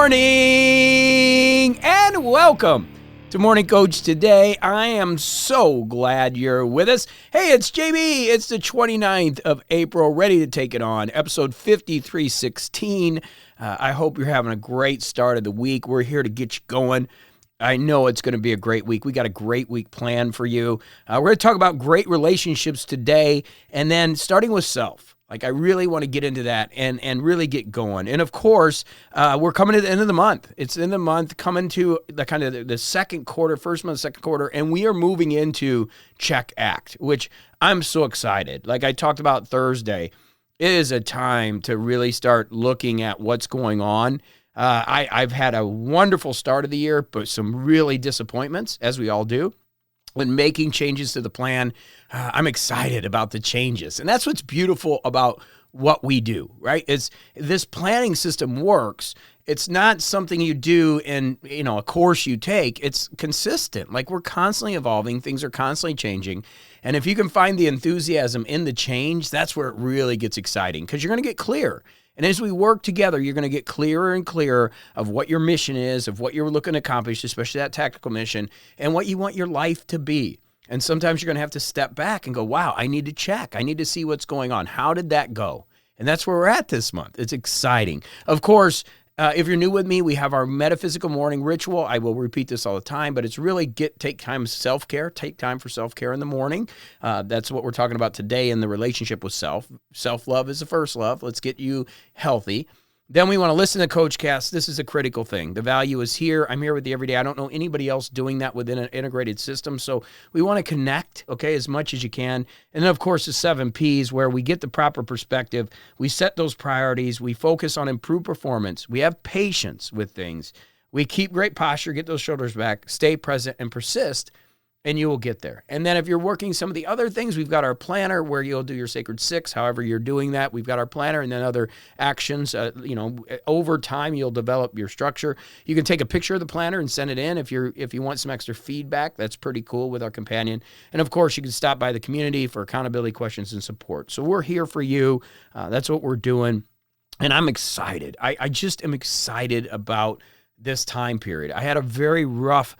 morning and welcome to Morning Coach today. I am so glad you're with us. Hey, it's JB. It's the 29th of April, ready to take it on, episode 5316. I hope you're having a great start of the week. We're here to get you going. I know it's going to be a great week. We got a great week planned for you. We're going to talk about great relationships today, and then starting with self. Like, I really want to get into that and really get going. And of course, we're coming to the end of the month. It's in the month, coming to the kind of the second quarter, first month, second quarter, and we are moving into Check Act, which I'm so excited. Like I talked about Thursday, it is a time to really start looking at what's going on. I've had a wonderful start of the year, but some really disappointments, as we all do. When making changes to the plan, I'm excited about the changes. And that's what's beautiful about what we do, right? It's this planning system works. It's not something you do in, a course you take. It's consistent. Like, we're constantly evolving. Things are constantly changing. And if you can find the enthusiasm in the change, that's where it really gets exciting, because you're going to get clear. And as we work together, you're going to get clearer and clearer of what your mission is, of what you're looking to accomplish, especially that tactical mission, and what you want your life to be. And sometimes you're going to have to step back and go, wow, I need to check. I need to see what's going on. How did that go? And that's where we're at this month. It's exciting. Of course, if you're new with me, we have our metaphysical morning ritual. I will repeat this all the time, but it's really take time self-care. Take time for self-care in the morning. That's what we're talking about today in the relationship with self. Self-love is the first love. Let's get you healthy. Then we want to listen to Coach Cast. This is a critical thing. The value is here. I'm here with you every day. I don't know anybody else doing that within an integrated system. So we want to connect, okay, as much as you can. And then, of course, the 7 Ps, where we get the proper perspective. We set those priorities. We focus on improved performance. We have patience with things. We keep great posture, get those shoulders back, stay present, and persist, and you will get there. And then if you're working some of the other things, we've got our planner where you'll do your Sacred Six, however you're doing that. We've got our planner and then other actions. Over time, you'll develop your structure. You can take a picture of the planner and send it in if you want some extra feedback. That's pretty cool with our companion. And of course, you can stop by the community for accountability questions and support. So we're here for you. That's what we're doing. And I'm excited. I just am excited about this time period. I had a very rough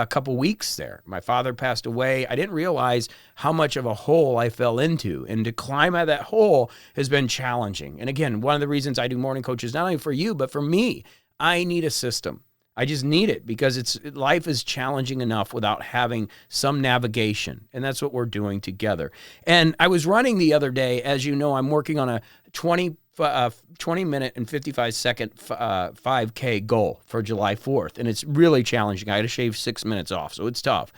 couple weeks there. My father passed away. I didn't realize how much of a hole I fell into, and to climb out of that hole has been challenging. And again, one of the reasons I do Morning Coach is not only for you, but for me. I need a system. I just need it, because life is challenging enough without having some navigation. And that's what we're doing together. And I was running the other day. As you know, I'm working on a 20-minute and 55-second 5K goal for July 4th. And it's really challenging. I had to shave 6 minutes off, so it's tough.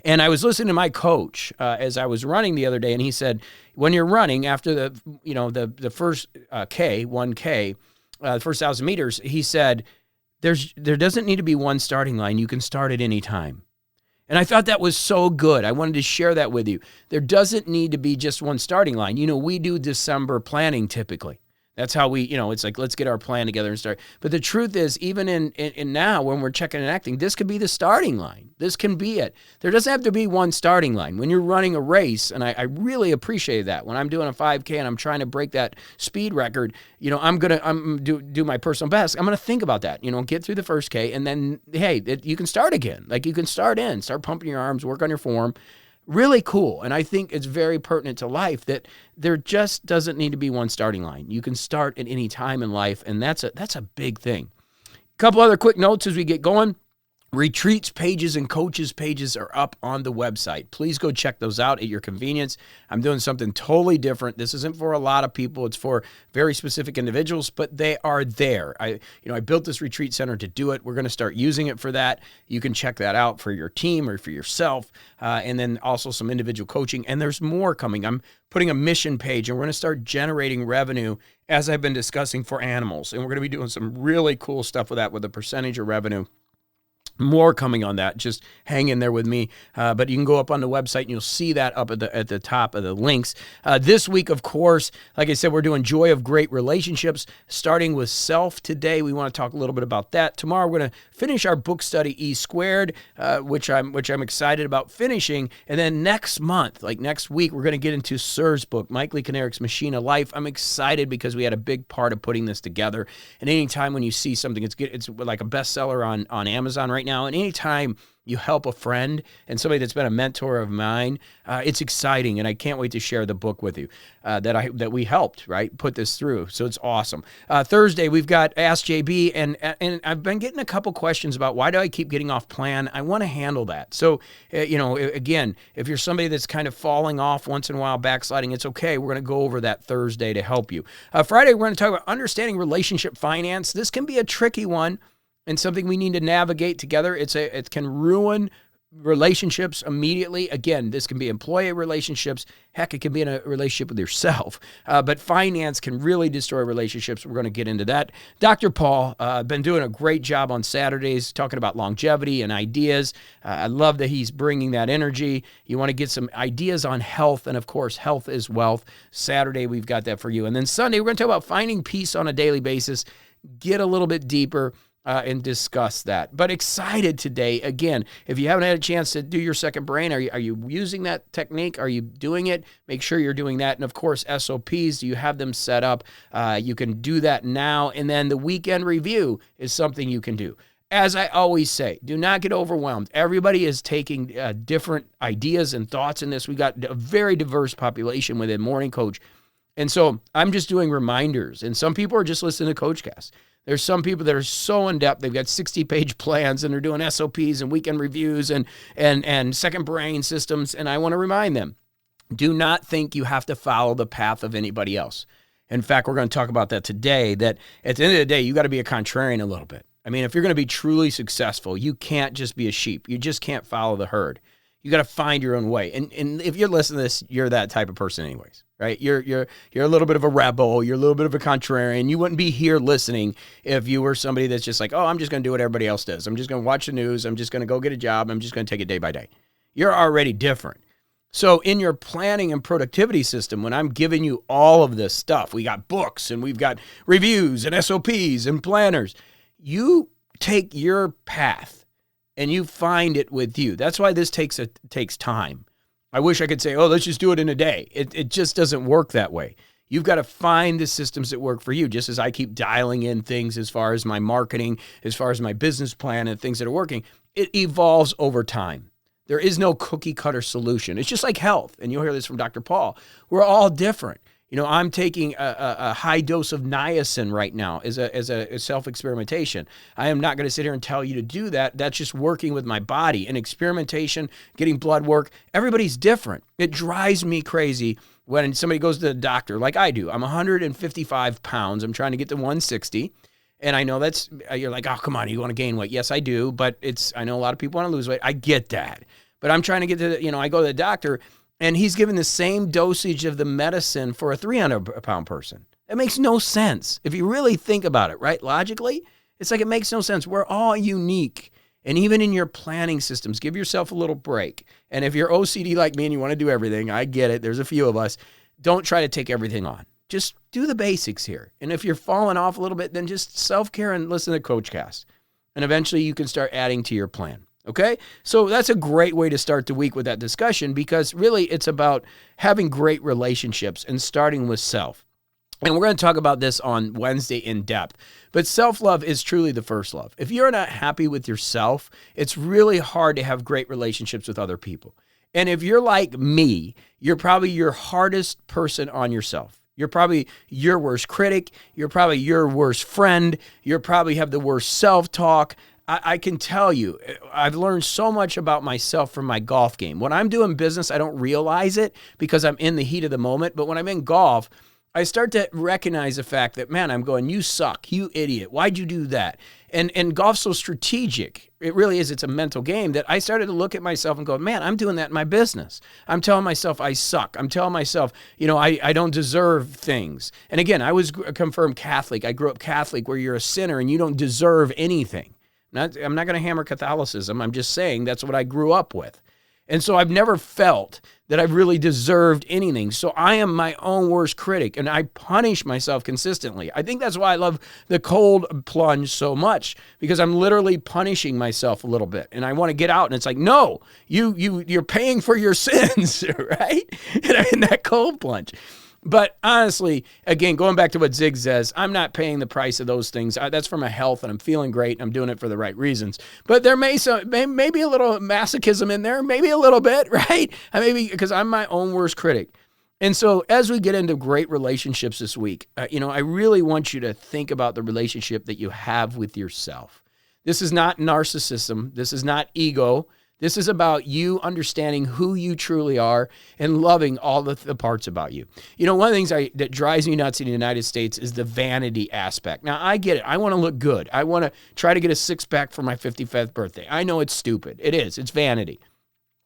And I was listening to my coach as I was running the other day, and he said, when you're running after the first 1K, the first 1,000 meters, he said, there doesn't need to be one starting line. You can start at any time. And I thought that was so good. I wanted to share that with you. There doesn't need to be just one starting line. We do December planning typically. That's how we, it's like, let's get our plan together and start. But the truth is, even in now, when we're checking and acting, this could be the starting line. This can be it. There doesn't have to be one starting line. When you're running a race, and I really appreciate that. When I'm doing a 5K and I'm trying to break that speed record, I'm do my personal best. I'm going to think about that, get through the first K, and then, hey, you can start again. Like, you can start pumping your arms, work on your form. Really cool. And I think it's very pertinent to life that there just doesn't need to be one starting line. You can start at any time in life, and that's a big thing. A couple other quick notes as we get going. Retreats pages and coaches pages are up on the website. Please go check those out at your convenience. I'm doing something totally different. This isn't for a lot of people. It's for very specific individuals, but they are there. I built this retreat center to do it. We're going to start using it for that. You can check that out for your team or for yourself, and then also some individual coaching. And there's more coming. I'm putting a mission page, and we're going to start generating revenue, as I've been discussing, for animals. And we're going to be doing some really cool stuff with that, with a percentage of revenue More coming on that. Just hang in there with me. But you can go up on the website and you'll see that up at the top of the links. This week, of course, like I said, we're doing Joy of Great Relationships, starting with self today. We want to talk a little bit about that. Tomorrow, we're going to finish our book study E Squared, which I'm excited about finishing. And then next month, like next week, we're going to get into Sir's book, Mike Lee Kinetic's Machine of Life. I'm excited because we had a big part of putting this together. And anytime when you see something, it's like a bestseller on Amazon right now. And anytime you help a friend and somebody that's been a mentor of mine, it's exciting, and I can't wait to share the book with you that we helped put this through. So it's awesome. Thursday we've got Ask JB, and I've been getting a couple questions about why do I keep getting off plan. I want to handle that. So again, if you're somebody that's kind of falling off once in a while, backsliding, it's okay. We're going to go over that Thursday to help you. Friday we're going to talk about understanding relationship finance. This can be a tricky one, and something we need to navigate together. It can ruin relationships immediately. Again, this can be employee relationships. Heck, it can be in a relationship with yourself. But finance can really destroy relationships. We're going to get into that. Dr. Paul, been doing a great job on Saturdays talking about longevity and ideas. I love that he's bringing that energy. You want to get some ideas on health, and of course, health is wealth. Saturday, we've got that for you. And then Sunday, we're going to talk about finding peace on a daily basis. Get a little bit deeper and discuss that. But excited today. Again, if you haven't had a chance to do your second brain, are you using that technique? Are you doing it? Make sure you're doing that. And of course, SOPs, do you have them set up? You can do that now. And then the weekend review is something you can do. As I always say, do not get overwhelmed. Everybody is taking different ideas and thoughts in this. We got a very diverse population within Morning Coach. And so I'm just doing reminders. And some people are just listening to CoachCast. There's some people that are so in-depth, they've got 60-page plans, and they're doing SOPs and weekend reviews and second brain systems, and I want to remind them, do not think you have to follow the path of anybody else. In fact, we're going to talk about that today, that at the end of the day, you got to be a contrarian a little bit. I mean, if you're going to be truly successful, you can't just be a sheep. You just can't follow the herd. You got to find your own way. And if you're listening to this, you're that type of person anyways, right? You're a little bit of a rebel. You're a little bit of a contrarian. You wouldn't be here listening if you were somebody that's just like, oh, I'm just going to do what everybody else does. I'm just going to watch the news. I'm just going to go get a job. I'm just going to take it day by day. You're already different. So in your planning and productivity system, when I'm giving you all of this stuff, we got books and we've got reviews and SOPs and planners. You take your path and you find it with you. That's why this takes time. I wish I could say, oh, let's just do it in a day. It just doesn't work that way. You've got to find the systems that work for you, just as I keep dialing in things as far as my marketing, as far as my business plan and things that are working. It evolves over time. There is no cookie cutter solution. It's just like health. And you'll hear this from Dr. Paul. We're all different. I'm taking a high dose of niacin right now as a self-experimentation. I am not going to sit here and tell you to do that. That's just working with my body. And experimentation, getting blood work, everybody's different. It drives me crazy when somebody goes to the doctor like I do. I'm 155 pounds. I'm trying to get to 160. And I know that's, you're like, oh, come on, you want to gain weight. Yes, I do. But I know a lot of people want to lose weight. I get that. But I'm trying to get to, I go to the doctor, and he's given the same dosage of the medicine for a 300-pound person. It makes no sense. If you really think about it, right? Logically, it's like it makes no sense. We're all unique. And even in your planning systems, give yourself a little break. And if you're OCD like me and you want to do everything, I get it. There's a few of us. Don't try to take everything on. Just do the basics here. And if you're falling off a little bit, then just self-care and listen to CoachCast. And eventually you can start adding to your plan. Okay, so that's a great way to start the week with that discussion, because really it's about having great relationships and starting with self. And we're going to talk about this on Wednesday in depth. But self-love is truly the first love. If you're not happy with yourself, it's really hard to have great relationships with other people. And if you're like me, you're probably your hardest person on yourself. You're probably your worst critic. You're probably your worst friend. You probably have the worst self-talk. I can tell you, I've learned so much about myself from my golf game. When I'm doing business, I don't realize it because I'm in the heat of the moment. But when I'm in golf, I start to recognize the fact that, man, I'm going, you suck, you idiot. Why'd you do that? And golf's so strategic. It really is. It's a mental game that I started to look at myself and go, man, I'm doing that in my business. I'm telling myself I suck. I'm telling myself, I don't deserve things. And again, I was a confirmed Catholic. I grew up Catholic, where you're a sinner and you don't deserve anything. I'm not going to hammer Catholicism. I'm just saying that's what I grew up with. And so I've never felt that I've really deserved anything. So I am my own worst critic, and I punish myself consistently. I think that's why I love the cold plunge so much, because I'm literally punishing myself a little bit, and I want to get out. And it's like, no, you're paying for your sins, right? In that cold plunge. But honestly, again, going back to what Zig says, I'm not paying the price of those things. That's for my health, and I'm feeling great, and I'm doing it for the right reasons. But there may be a little masochism in there, maybe a little bit, right? Maybe because I'm my own worst critic. And so as we get into great relationships this week, I really want you to think about the relationship that you have with yourself. This is not narcissism. This is not ego. This is about you understanding who you truly are and loving all the parts about you. One of the things that drives me nuts in the United States is the vanity aspect. Now, I get it. I want to look good. I want to try to get a six-pack for my 55th birthday. I know it's stupid. It is. It's vanity.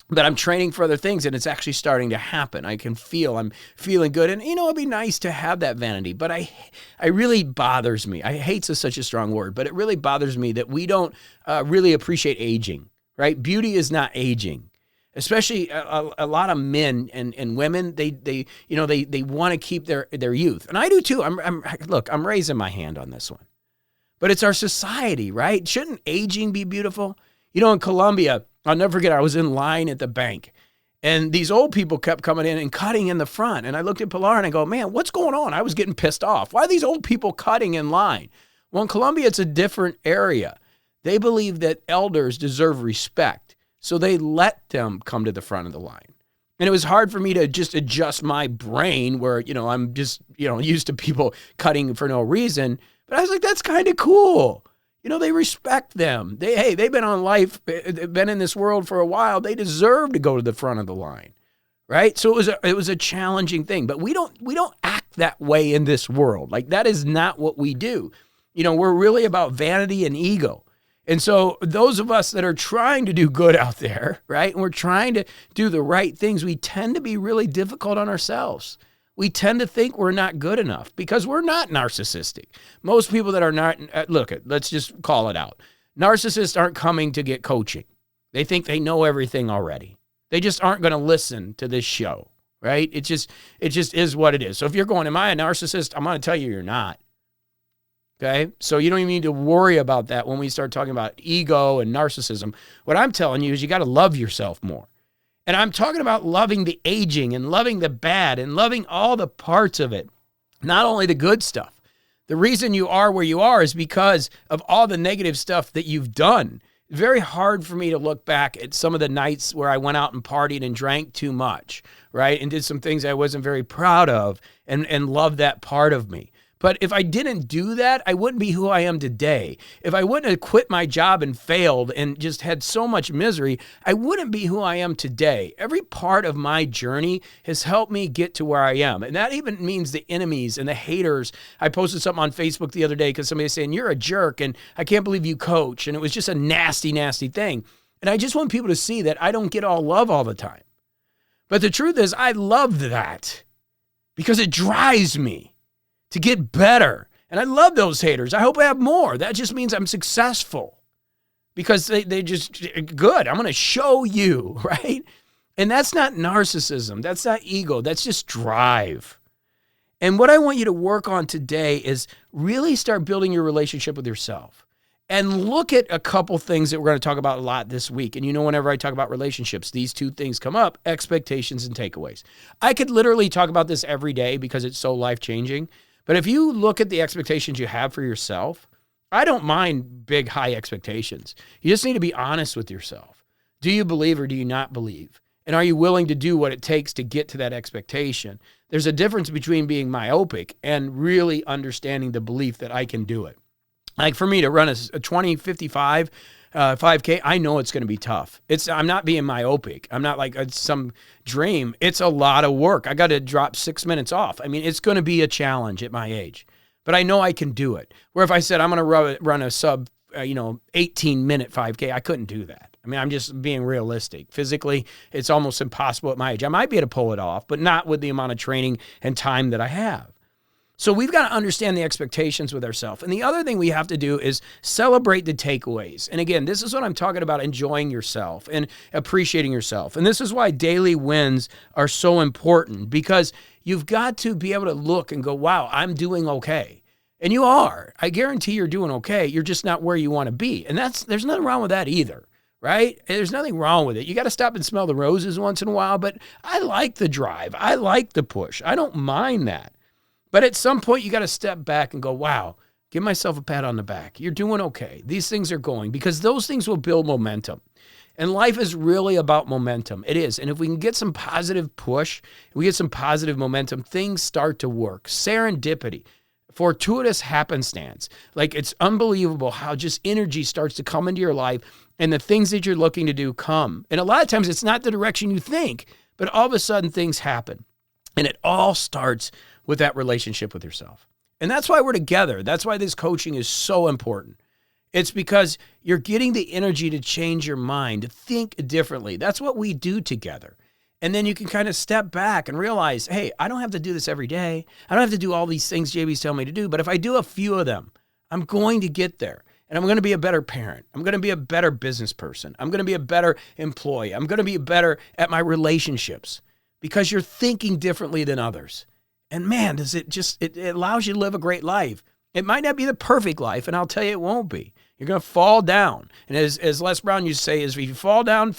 But I'm training for other things, and it's actually starting to happen. I'm feeling good. And, it'd be nice to have that vanity. But it really bothers me. I hate is such a strong word, but it really bothers me that we don't really appreciate aging. Right? Beauty is not aging, especially a lot of men and women. They want to keep their youth, and I do too. I'm raising my hand on this one, but it's our society, right? Shouldn't aging be beautiful? In Colombia, I'll never forget. I was in line at the bank, and these old people kept coming in and cutting in the front, and I looked at Pilar and I go, "Man, what's going on?" I was getting pissed off. Why are these old people cutting in line? Well, in Colombia, it's a different area. They believe that elders deserve respect, so they let them come to the front of the line. And it was hard for me to just adjust my brain where, I'm just, used to people cutting for no reason. But I was like, that's kind of cool. They respect them. They've been on life, they've been in this world for a while. They deserve to go to the front of the line, right? So it was a challenging thing. But we don't act that way in this world. Like, that is not what we do. We're really about vanity and ego. And so those of us that are trying to do good out there, right, and we're trying to do the right things, we tend to be really difficult on ourselves. We tend to think we're not good enough because we're not narcissistic. Most people that are not, let's just call it out. Narcissists aren't coming to get coaching. They think they know everything already. They just aren't going to listen to this show, right? It just is what it is. So if you're going, am I a narcissist? I'm going to tell you you're not. Okay, so you don't even need to worry about that when we start talking about ego and narcissism. What I'm telling you is you got to love yourself more. And I'm talking about loving the aging and loving the bad and loving all the parts of it, not only the good stuff. The reason you are where you are is because of all the negative stuff that you've done. It's very hard for me to look back at some of the nights where I went out and partied and drank too much, right? And did some things I wasn't very proud of and loved that part of me. But if I didn't do that, I wouldn't be who I am today. If I wouldn't have quit my job and failed and just had so much misery, I wouldn't be who I am today. Every part of my journey has helped me get to where I am. And that even means the enemies and the haters. I posted something on Facebook the other day because somebody was saying, you're a jerk and I can't believe you coach. And it was just a nasty, nasty thing. And I just want people to see that I don't get all love all the time. But the truth is, I love that because it drives me to get better. And I love those haters. I hope I have more. That just means I'm successful because they just good. I'm going to show you, right? And that's not narcissism. That's not ego. That's just drive. And what I want you to work on today is really start building your relationship with yourself and look at a couple things that we're going to talk about a lot this week. And whenever I talk about relationships, these two things come up, expectations and takeaways. I could literally talk about this every day because it's so life-changing. But if you look at the expectations you have for yourself, I don't mind big, high expectations. You just need to be honest with yourself. Do you believe or do you not believe? And are you willing to do what it takes to get to that expectation? There's a difference between being myopic and really understanding the belief that I can do it. Like for me to run a 20-55 5K, I know it's going to be tough. I'm not being myopic. I'm not like it's some dream. It's a lot of work. I got to drop 6 minutes off. I mean, it's going to be a challenge at my age, but I know I can do it. Where if I said I'm going to run a sub, 18-minute 5K, I couldn't do that. I mean, I'm just being realistic. Physically, it's almost impossible at my age. I might be able to pull it off, but not with the amount of training and time that I have. So we've got to understand the expectations with ourselves. And the other thing we have to do is celebrate the takeaways. And again, this is what I'm talking about, enjoying yourself and appreciating yourself. And this is why daily wins are so important, because you've got to be able to look and go, wow, I'm doing okay. And you are. I guarantee you're doing okay. You're just not where you want to be. And there's nothing wrong with that either, right? There's nothing wrong with it. You got to stop and smell the roses once in a while, but I like the drive. I like the push. I don't mind that. But at some point, you got to step back and go, wow, give myself a pat on the back. You're doing okay. These things are going, because those things will build momentum. And life is really about momentum. It is. And if we can get some positive push, we get some positive momentum, things start to work. Serendipity, fortuitous happenstance. Like, it's unbelievable how just energy starts to come into your life and the things that you're looking to do come. And a lot of times it's not the direction you think, but all of a sudden things happen. And it all starts with that relationship with yourself. And that's why we're together. That's why this coaching is so important. It's because you're getting the energy to change your mind, to think differently. That's what we do together. And then you can kind of step back and realize, hey, I don't have to do this every day. I don't have to do all these things JB's telling me to do. But if I do a few of them, I'm going to get there. And I'm going to be a better parent. I'm going to be a better business person. I'm going to be a better employee. I'm going to be better at my relationships, because you're thinking differently than others. And man, it allows you to live a great life. It might not be the perfect life, and I'll tell you it won't be. You're going to fall down. And as Les Brown used to say, is if you fall down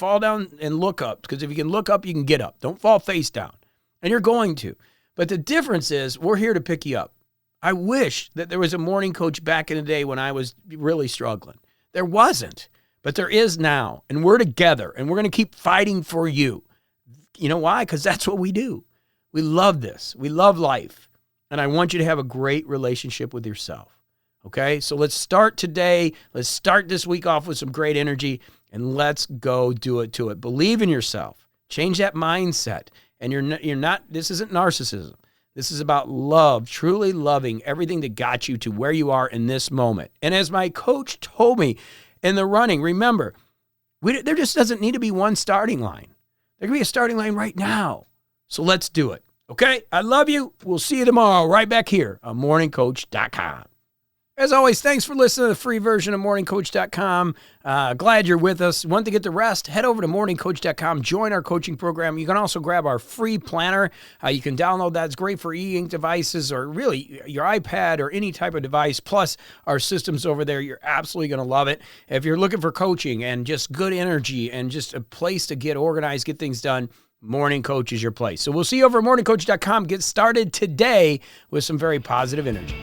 and look up. Because if you can look up, you can get up. Don't fall face down. And you're going to. But the difference is we're here to pick you up. I wish that there was a morning coach back in the day when I was really struggling. There wasn't, but there is now. And we're together, and we're going to keep fighting for you. You know why? Because that's what we do. We love this. We love life. And I want you to have a great relationship with yourself. Okay? So let's start today. Let's start this week off with some great energy, and let's go do it to it. Believe in yourself. Change that mindset. And you're not, this isn't narcissism. This is about love, truly loving everything that got you to where you are in this moment. And as my coach told me in the running, remember, there just doesn't need to be one starting line. There can be a starting line right now. So let's do it. Okay? I love you. We'll see you tomorrow right back here on MorningCoach.com. As always, thanks for listening to the free version of MorningCoach.com. Glad you're with us. Want to get the rest? Head over to MorningCoach.com. Join our coaching program. You can also grab our free planner. You can download that. It's great for e-ink devices or really your iPad or any type of device, plus our systems over there. You're absolutely going to love it. If you're looking for coaching and just good energy and just a place to get organized, get things done, Morning Coach is your place. So we'll see you over at MorningCoach.com. Get started today with some very positive energy.